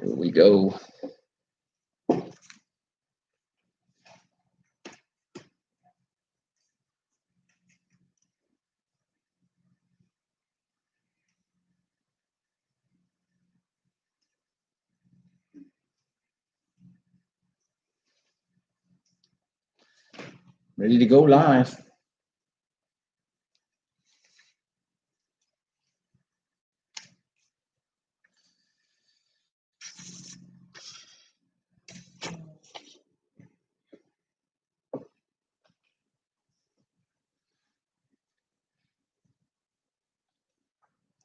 Here we go. Ready to go live.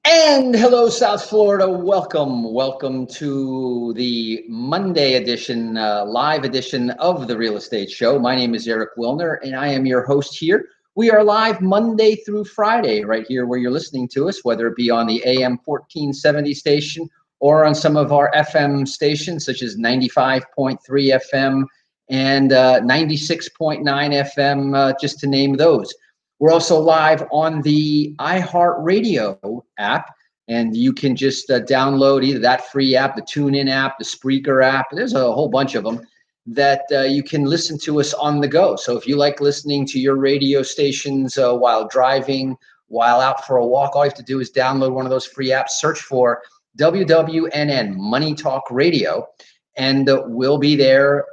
And hello, South Florida. Welcome to the Monday edition, live edition of the Real Estate Show. My name is Eric Willner, and I am your host here. We are live Monday through Friday, right here where you're listening to us, whether it be on the AM 1470 station or on some of our FM stations, such as 95.3 FM and 96.9 FM, just to name those. We're also live on the iHeartRadio app, and you can just download either that free app, the TuneIn app, the Spreaker app. There's a whole bunch of them that you can listen to us on the go. So if you like listening to your radio stations while driving, while out for a walk, all you have to do is download one of those free apps, search for WWNN Money Talk Radio, and we'll be there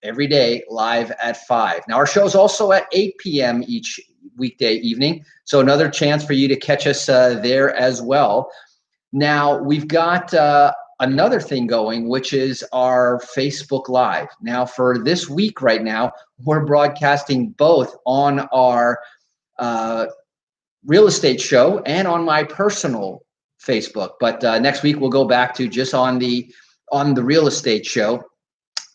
every day live at 5. Now, our show's also at 8 p.m. each weekday evening, so another chance for you to catch us there as well. Now, we've got another thing going, which is our Facebook Live. Now, for this week right now, we're broadcasting both on our real estate show and on my personal Facebook. But next week, we'll go back to just on the real estate show.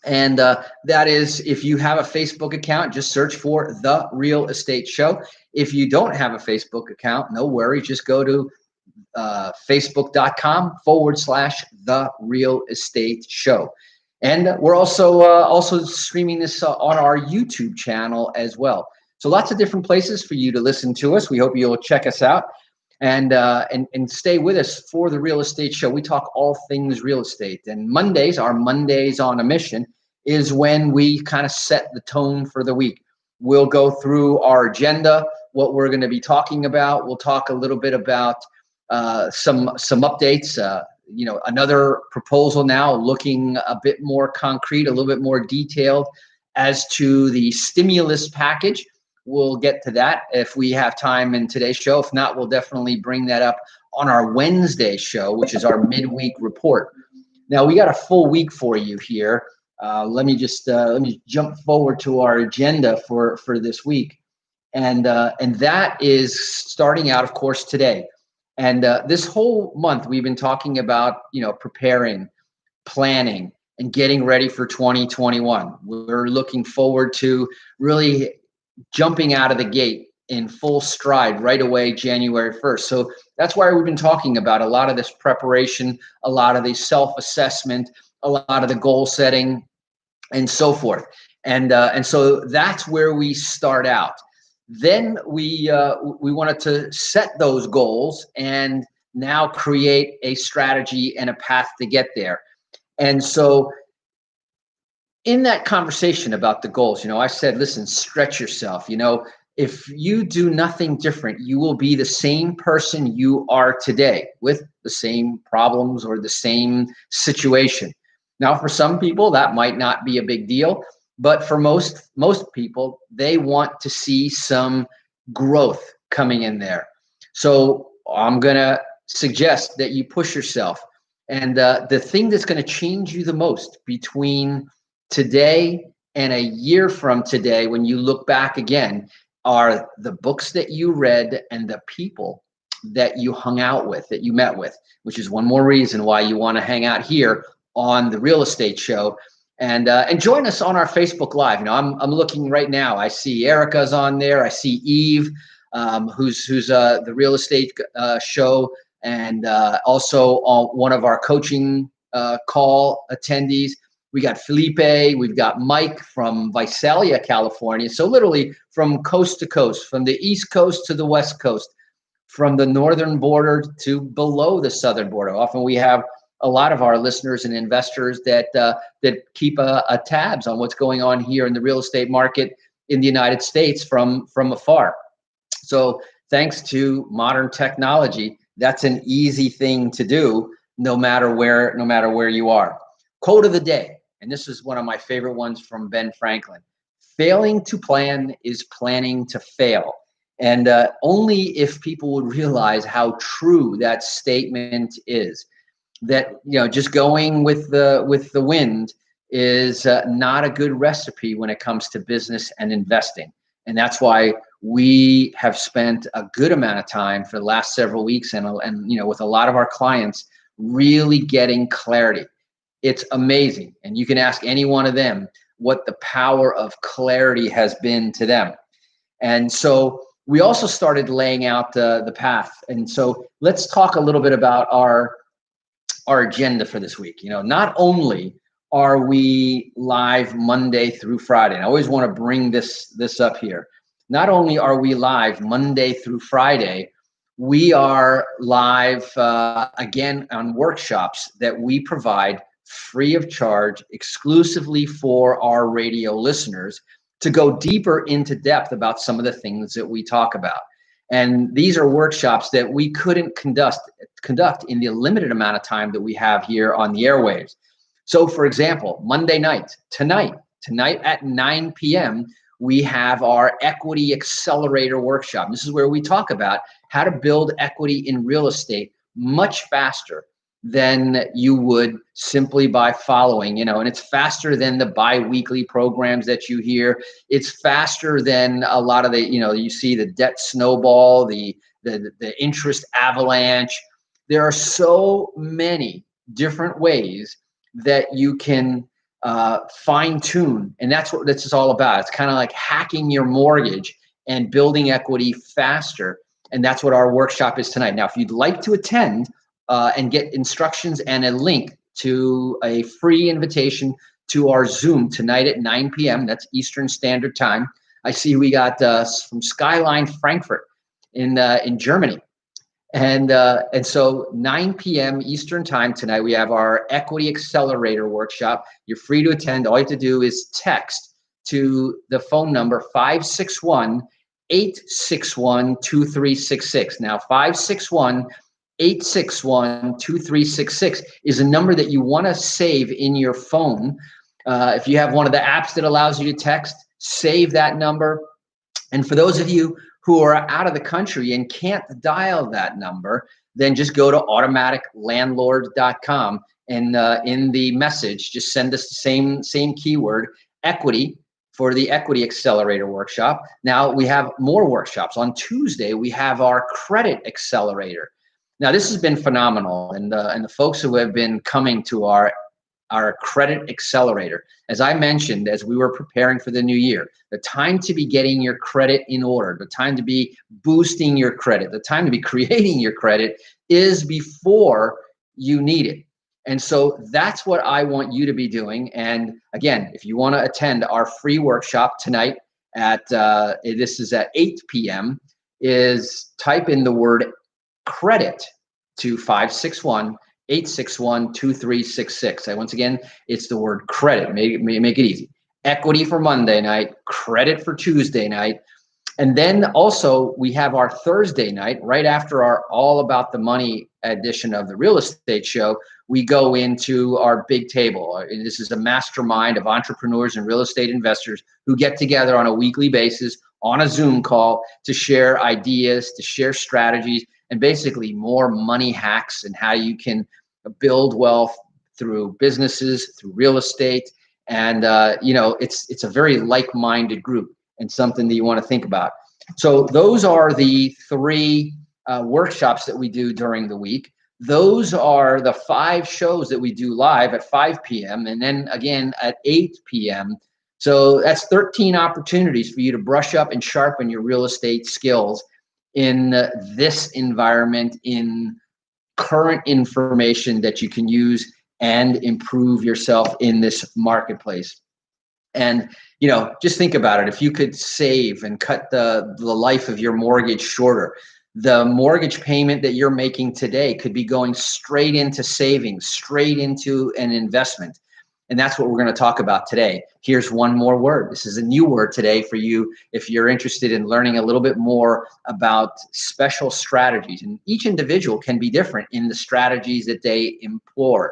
And that is, if you have a Facebook account, just search for The Real Estate Show. If you don't have a Facebook account, no worries. Just go to facebook.com/The Real Estate Show. And we're also streaming this on our YouTube channel as well. So lots of different places for you to listen to us. We hope you'll check us out and stay with us for the Real Estate Show. We talk all things real estate. And Mondays, our Mondays on a Mission, is when we kind of set the tone for the week. We'll go through our agenda, what we're going to be talking about. We'll talk a little bit about some updates. Another proposal now looking a bit more concrete, a little bit more detailed as to the stimulus package. We'll get to that if we have time in today's show. If not, we'll definitely bring that up on our Wednesday show, which is our midweek report. Now, we got a full week for you here. Let me jump forward to our agenda for this week, and that is starting out, of course, today. And this whole month we've been talking about preparing, planning, and getting ready for 2021. We're looking forward to really jumping out of the gate in full stride right away, January 1st. So that's why we've been talking about a lot of this preparation, a lot of the self-assessment, a lot of the goal setting, and so forth. And so that's where we start out. Then we wanted to set those goals and now create a strategy and a path to get there. And so in that conversation about the goals, I said, listen, stretch yourself. If you do nothing different, you will be the same person you are today with the same problems or the same situation. Now, for some people, that might not be a big deal, but for most people, they want to see some growth coming in there. So I'm going to suggest that you push yourself. And the thing that's going to change you the most between today and a year from today, when you look back again, are the books that you read and the people that you hung out with, that you met with, which is one more reason why you want to hang out here on the Real Estate Show, and join us on our Facebook Live. I'm looking right now. I see Erica's on there. I see Eve, who's the Real Estate Show, and also one of our coaching call attendees. We got Felipe. We've got Mike from Visalia, California. So literally from coast to coast, from the East Coast to the West Coast, from the northern border to below the southern border. Often we have a lot of our listeners and investors that keep a tabs on what's going on here in the real estate market in the United States from afar. So thanks to modern technology, that's an easy thing to do no matter where you are. Quote of the day, and this is one of my favorite ones from Ben Franklin: failing to plan is planning to fail. And only if people would realize how true that statement is, that just going with the wind is not a good recipe when it comes to business and investing. And that's why we have spent a good amount of time for the last several weeks and with a lot of our clients really getting clarity. It's amazing. And you can ask any one of them what the power of clarity has been to them. And so we also started laying out the path. And so let's talk a little bit about our agenda for this week. Not only are we live Monday through Friday, and I always want to bring this up here. Not only are we live Monday through Friday, we are live again on workshops that we provide free of charge exclusively for our radio listeners to go deeper into depth about some of the things that we talk about. And these are workshops that we couldn't conduct in the limited amount of time that we have here on the airwaves. So for example, Monday night, tonight at 9 p.m., we have our Equity Accelerator Workshop. This is where we talk about how to build equity in real estate much faster than you would simply by following, and it's faster than the bi-weekly programs that you hear. It's faster than a lot of the, you see the debt snowball, the interest avalanche. There are so many different ways that you can fine tune. And that's what this is all about. It's kind of like hacking your mortgage and building equity faster. And that's what our workshop is tonight. Now, if you'd like to attend and get instructions and a link to a free invitation to our Zoom tonight at 9 p.m., that's Eastern Standard Time. I see we got from Skyline Frankfurt in Germany. And so 9 p.m. Eastern Time tonight, we have our Equity Accelerator Workshop. You're free to attend. All you have to do is text to the phone number 561-861-2366. Now, 561-861-2366 is a number that you want to save in your phone. If you have one of the apps that allows you to text, save that number. And for those of you who are out of the country and can't dial that number, then just go to automaticlandlord.com and in the message, just send us the same keyword, equity, for the Equity Accelerator Workshop. Now we have more workshops. On Tuesday, we have our Credit Accelerator. Now this has been phenomenal, and the folks who have been coming to our Credit Accelerator, as I mentioned, as we were preparing for the new year, the time to be getting your credit in order, the time to be boosting your credit, the time to be creating your credit is before you need it. And so that's what I want you to be doing. And again, if you want to attend our free workshop tonight at this is at 8 p.m., is type in the word credit to 561-861-2366. And once again, it's the word credit. Make it easy. Equity for Monday night, credit for Tuesday night. And then also we have our Thursday night, right after our All About the Money edition of the real estate show, we go into our big table. This is a mastermind of entrepreneurs and real estate investors who get together on a weekly basis on a Zoom call to share ideas, to share strategies, and basically more money hacks and how you can build wealth through businesses, through real estate. And, it's a very like-minded group and something that you want to think about. So those are the three workshops that we do during the week. Those are the 5 shows that we do live at 5 p.m. and then again at 8 p.m. So that's 13 opportunities for you to brush up and sharpen your real estate skills in this environment, in current information that you can use and improve yourself in this marketplace. And, just think about it. If you could save and cut the life of your mortgage shorter, the mortgage payment that you're making today could be going straight into savings, straight into an investment. And that's what we're going to talk about today. Here's one more word. This is a new word today for you if you're interested in learning a little bit more about special strategies. And each individual can be different in the strategies that they employ.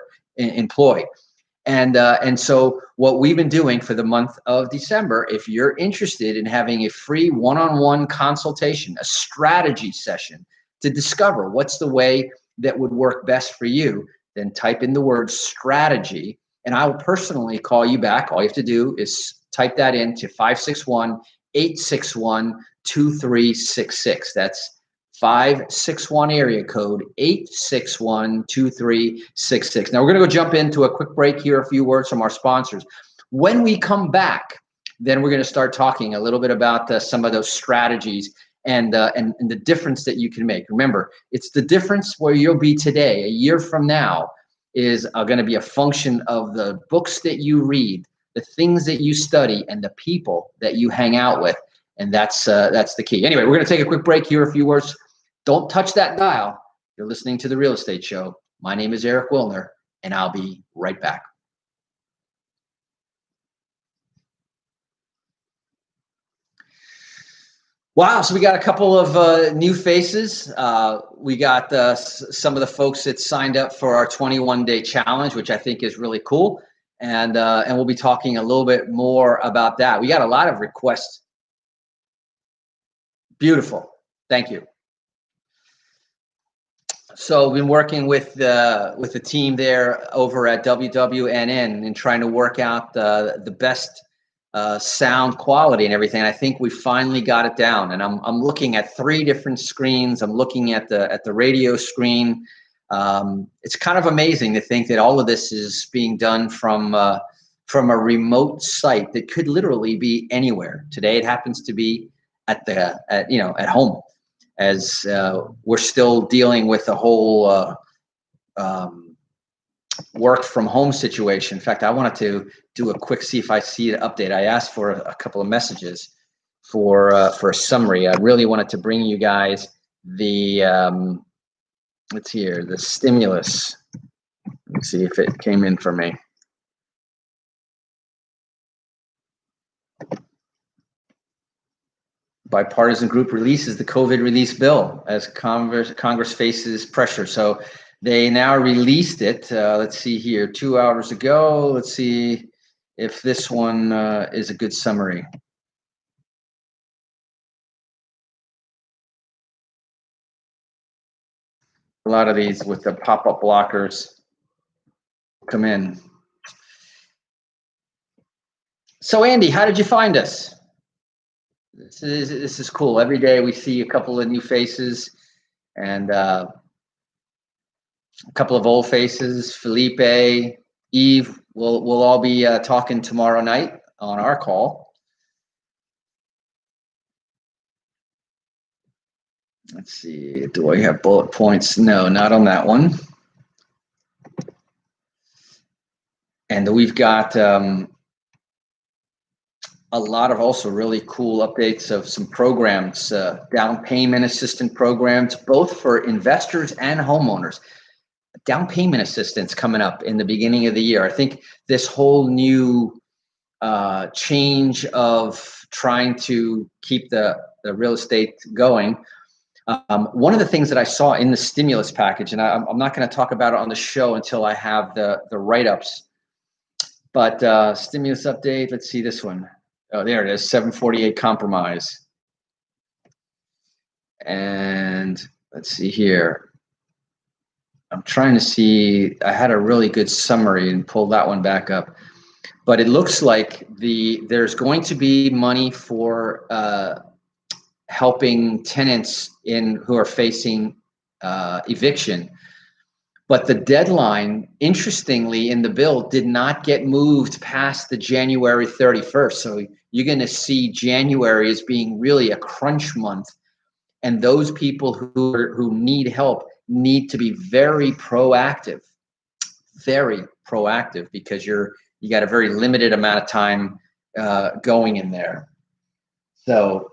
And so what we've been doing for the month of December, if you're interested in having a free one-on-one consultation, a strategy session to discover what's the way that would work best for you, then type in the word strategy, and I will personally call you back. All you have to do is type that into 561-861-2366. That's 561 area code 861-2366. Now we're going to go jump into a quick break here, a few words from our sponsors. When we come back, then we're going to start talking a little bit about some of those strategies and the difference that you can make. Remember, it's the difference where you'll be today, a year from now, is going to be a function of the books that you read, the things that you study, and the people that you hang out with. And that's the key. Anyway, we're going to take a quick break here, a few words. Don't touch that dial. You're listening to The Real Estate Show. My name is Eric Willner, and I'll be right back. Wow, so we got a couple of new faces. We got some of the folks that signed up for our 21-day challenge, which I think is really cool. And we'll be talking a little bit more about that. We got a lot of requests. Beautiful. Thank you. So we've been working with the team there over at WWNN and trying to work out the best sound quality and everything. I think we finally got it down, and I'm looking at 3 different screens. I'm looking at the radio screen. It's kind of amazing to think that all of this is being done from a remote site that could literally be anywhere. Today it happens to be at home, as we're still dealing with the whole work from home situation. In fact, I wanted to do a quick see if I see an update. I asked for a couple of messages for a summary. I really wanted to bring you guys the let's see here, the stimulus. Let's see if it came in for me. Bipartisan group releases the COVID release bill as Congress faces pressure. So they now released it. Let's see here, 2 hours ago. Let's see if this one is a good summary. A lot of these with the pop-up blockers come in. So Andy, how did you find us? This is cool. Every day we see a couple of new faces and a couple of old faces. Felipe, Eve, we'll all be talking tomorrow night on our call. Let's see, do I have bullet points? No, not on that one. And we've got a lot of also really cool updates of some programs, down payment assistance programs, both for investors and homeowners. Down payment assistance coming up in the beginning of the year. I think this whole new change of trying to keep the real estate going. One of the things that I saw in the stimulus package, and I'm not going to talk about it on the show until I have the write-ups, but stimulus update, let's see this one. Oh, there it is, 748 compromise. And let's see here. I'm trying to see, I had a really good summary and pulled that one back up. But it looks like there's going to be money for helping tenants who are facing eviction. But the deadline, interestingly, in the bill did not get moved past the January 31st. So you're going to see January as being really a crunch month. And those people who need help need to be very proactive, because you got a very limited amount of time going in there. So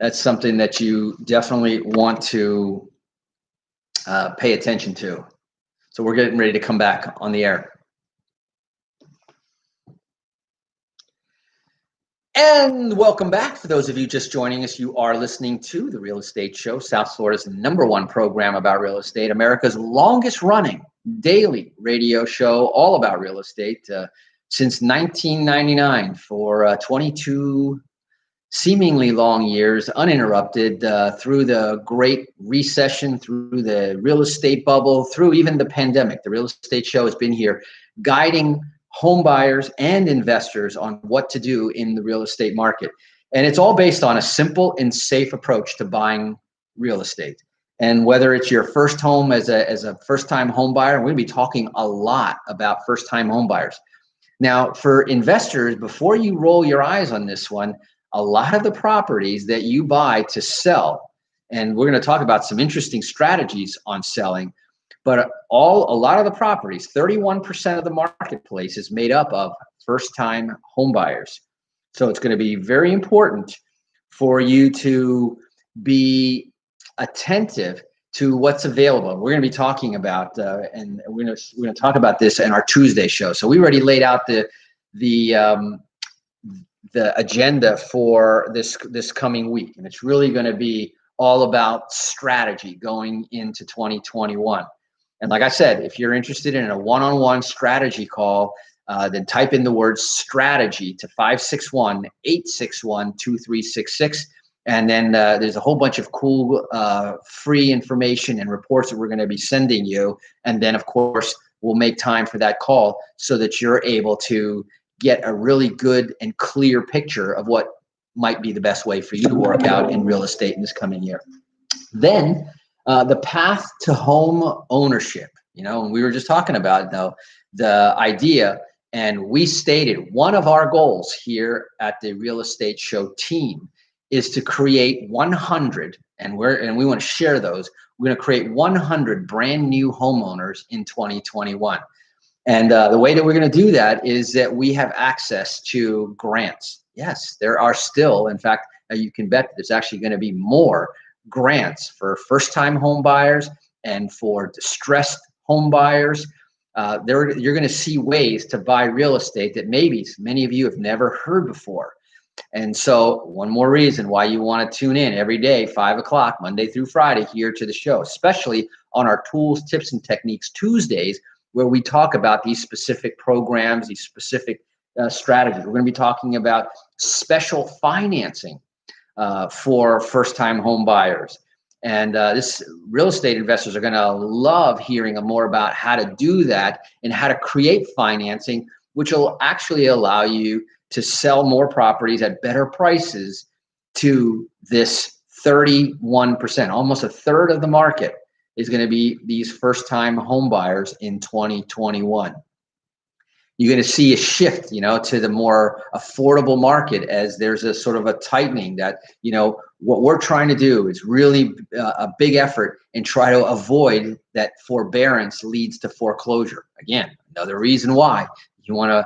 that's something that you definitely want to pay attention to. So we're getting ready to come back on the air. And welcome back. For those of you just joining us, you are listening to The Real Estate Show, South Florida's #1 program about real estate, America's longest running daily radio show all about real estate since 1999 for 22 seemingly long years, uninterrupted through the Great Recession, through the real estate bubble, through even the pandemic. The Real Estate Show has been here guiding home buyers and investors on what to do in the real estate market. And it's all based on a simple and safe approach to buying real estate. And whether it's your first home as a first-time home buyer, we're going to be talking a lot about first-time home buyers. Now, for investors, before you roll your eyes on this one, a lot of the properties that you buy to sell, and we're going to talk about some interesting strategies on selling, but a lot of the properties, 31% of the marketplace is made up of first-time home buyers. So it's going to be very important for you to be attentive to what's available. We're going to be talking about, and we're going to talk about this in our Tuesday show. So we already laid out the agenda for this coming week, and it's really going to be all about strategy going into 2021. And like I said, if you're interested in a one-on-one strategy call, then type in the word strategy to 561-861-2366. And then there's a whole bunch of cool free information and reports that we're going to be sending you. And then, of course, we'll make time for that call so that you're able to get a really good and clear picture of what might be the best way for you to work out in real estate in this coming year. Then the path to home ownership, and we were just talking about the idea, and we stated one of our goals here at the Real Estate Show team is to create 100, and we want to share those. We're going to create 100 brand new homeowners in 2021. And the way that we're going to do that is that we have access to grants. Yes, there are still, in fact, you can bet there's actually going to be more grants for first-time home buyers and for distressed home buyers. You're going to see ways to buy real estate that maybe many of you have never heard before. And so one more reason why you want to tune in every day, 5 o'clock, Monday through Friday, here to the show, especially on our Tools, Tips, and Techniques Tuesdays, where we talk about these specific programs, these specific strategies. We're going to be talking about special financing for first-time home buyers. And this real estate investors are going to love hearing more about how to do that and how to create financing, which will actually allow you to sell more properties at better prices to this 31%. Almost a third of the market is going to be these first-time home buyers in 2021. You're going to see a shift, to the more affordable market as there's a sort of a tightening that, what we're trying to do is really a big effort and try to avoid that forbearance leads to foreclosure. Again, another reason why you want to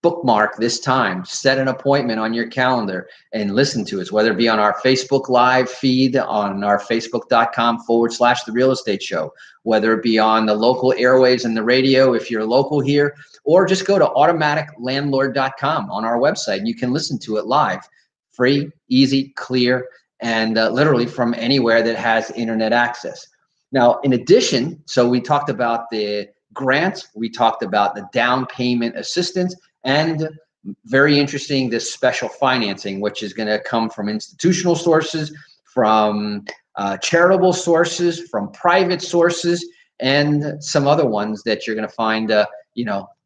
bookmark this time, set an appointment on your calendar and listen to us, whether it be on our Facebook live feed on our facebook.com/The Real Estate Show, whether it be on the local airwaves and the radio if you're local here, or just go to automaticlandlord.com on our website and you can listen to it live, free, easy, clear, and literally from anywhere that has internet access. Now, in addition, so we talked about the grants, we talked about the down payment assistance, and very interesting, this special financing, which is going to come from institutional sources, from charitable sources, from private sources, and some other ones that you're going to find,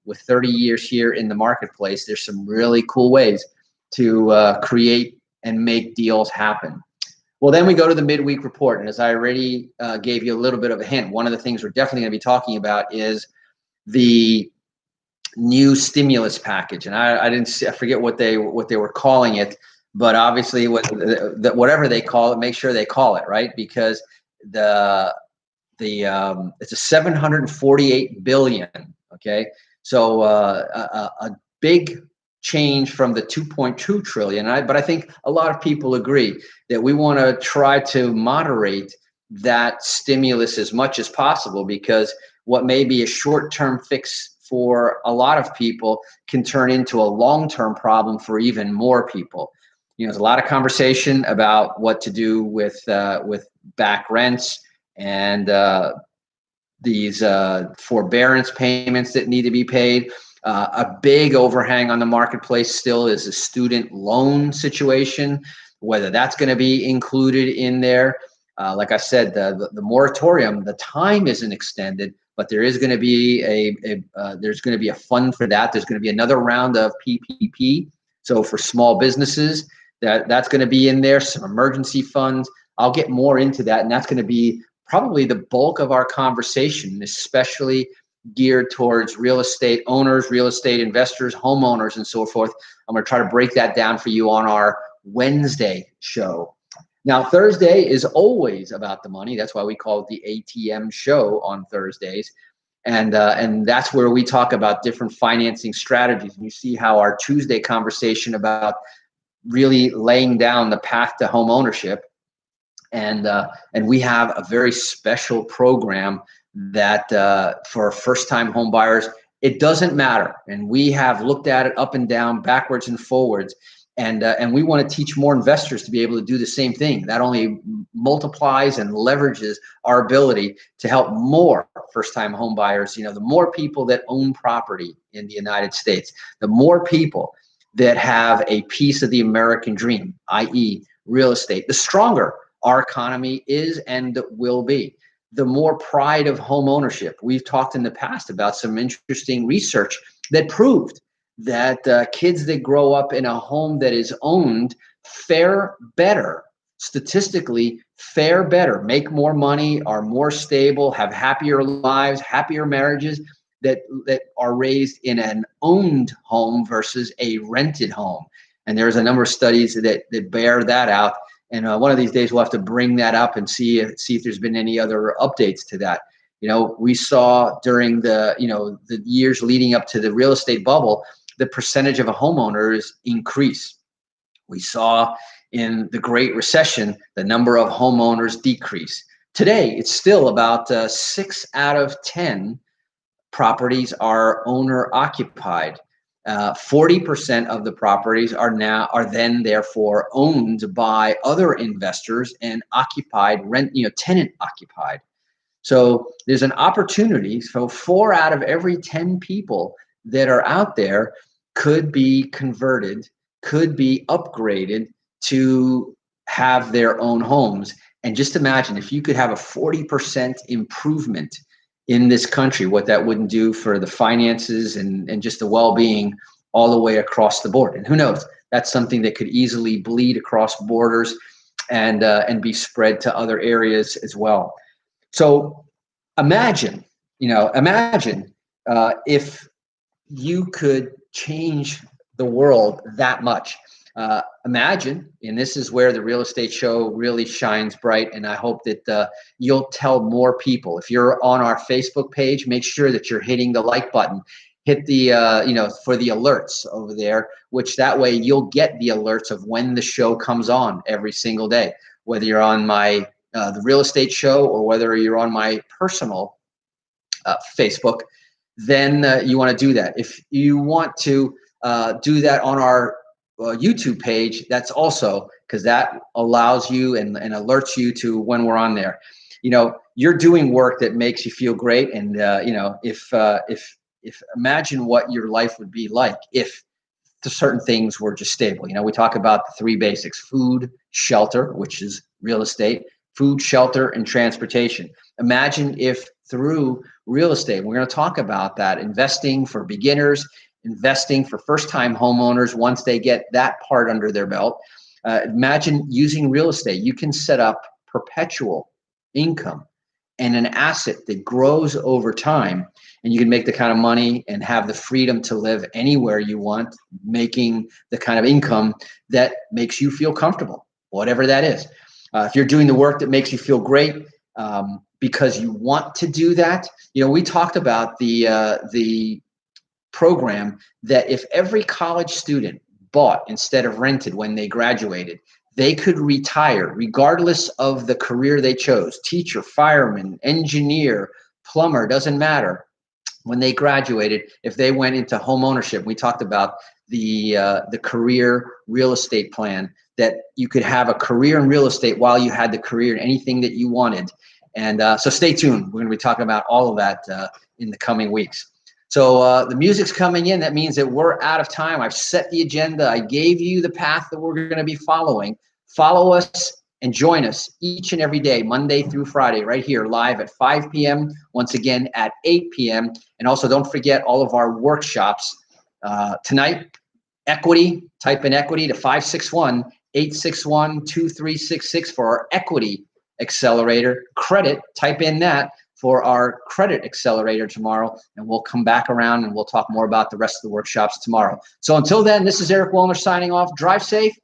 with 30 years here in the marketplace, there's some really cool ways to create and make deals happen. Well, then we go to the midweek report. And as I already gave you a little bit of a hint, one of the things we're definitely going to be talking about is the new stimulus package. And I forget what they were calling it, but obviously whatever they call it, make sure they call it right, because it's a $748 billion. Okay. So a big change from the 2.2 trillion. But I think a lot of people agree that we want to try to moderate that stimulus as much as possible, because what may be a short-term fix for a lot of people can turn into a long-term problem for even more people. There's a lot of conversation about what to do with back rents and these forbearance payments that need to be paid. A big overhang on the marketplace still is a student loan situation, whether that's going to be included in there. Like I said, the moratorium, the time isn't extended, but there is going to be a fund for that. There's going to be another round of PPP. So for small businesses, that's going to be in there. Some emergency funds. I'll get more into that, and that's going to be probably the bulk of our conversation, especially geared towards real estate owners, real estate investors, homeowners, and so forth. I'm going to try to break that down for you on our Wednesday show. Now, Thursday is always about the money. That's why we call it the ATM show on Thursdays. And that's where we talk about different financing strategies. And you see how our Tuesday conversation about really laying down the path to home ownership. And we have a very special program that for first-time home buyers, it doesn't matter. And we have looked at it up and down, backwards and forwards. And we want to teach more investors to be able to do the same thing. That only multiplies and leverages our ability to help more first-time home buyers. The more people that own property in the United States, the more people that have a piece of the American dream, i.e. real estate, the stronger our economy is and will be. The more pride of home ownership. We've talked in the past about some interesting research that proved that kids that grow up in a home that is owned fare better, statistically fare better, make more money, are more stable, have happier lives, happier marriages that are raised in an owned home versus a rented home. And there's a number of studies that bear that out. And one of these days we'll have to bring that up and see if there's been any other updates to that. We saw during the years leading up to the real estate bubble, the percentage of homeowners increase. We saw in the Great Recession, the number of homeowners decrease. Today, it's still about 6 out of 10 properties are owner occupied. 40% of the properties are then therefore owned by other investors and occupied, tenant occupied. So there's an opportunity. So 4 out of every 10 people that are out there could be converted, could be upgraded to have their own homes. And just imagine if you could have a 40% improvement in this country, what that wouldn't do for the finances and just the well-being all the way across the board. And who knows, that's something that could easily bleed across borders and be spread to other areas as well. So imagine if you could change the world that much. Imagine, and this is where the real estate show really shines bright, and I hope that you'll tell more people. If you're on our Facebook page, make sure that you're hitting the like button. Hit the, for the alerts over there, which that way you'll get the alerts of when the show comes on every single day, whether you're on my the real estate show or whether you're on my personal Facebook. Then you want to do that. If you want to do that on our YouTube page, that's also because that allows you and alerts you to when we're on there. You're doing work that makes you feel great, and if imagine what your life would be like if the certain things were just stable. We talk about the 3 basics: food, shelter, which is real estate, food, shelter, and transportation. Imagine if through real estate, we're going to talk about that, investing for beginners, investing for first-time homeowners once they get that part under their belt. Imagine using real estate. You can set up perpetual income and an asset that grows over time, and you can make the kind of money and have the freedom to live anywhere you want, making the kind of income that makes you feel comfortable, whatever that is. If you're doing the work that makes you feel great because you want to do that, we talked about the program that if every college student bought instead of rented when they graduated, they could retire regardless of the career they chose. Teacher, fireman, engineer, plumber, doesn't matter. When they graduated, if they went into home ownership, we talked about the career real estate plan, that you could have a career in real estate while you had the career in anything that you wanted. And so stay tuned. We're going to be talking about all of that in the coming weeks. So the music's coming in. That means that we're out of time. I've set the agenda. I gave you the path that we're going to be following. Follow us and join us each and every day, Monday through Friday, right here live at 5 p.m. Once again at 8 p.m. And also don't forget all of our workshops tonight. Equity, type in equity to 561-861-2366 for our equity accelerator. Credit, type in that for our credit accelerator tomorrow, and we'll come back around and we'll talk more about the rest of the workshops tomorrow. So until then, this is Eric Willner signing off. Drive safe,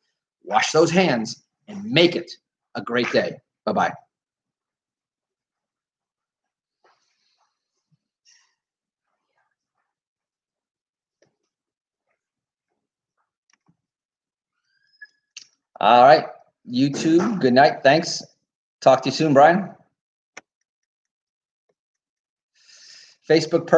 wash those hands, and make it a great day. Bye-bye. All right, YouTube, good night. Thanks. Talk to you soon, Brian. Facebook.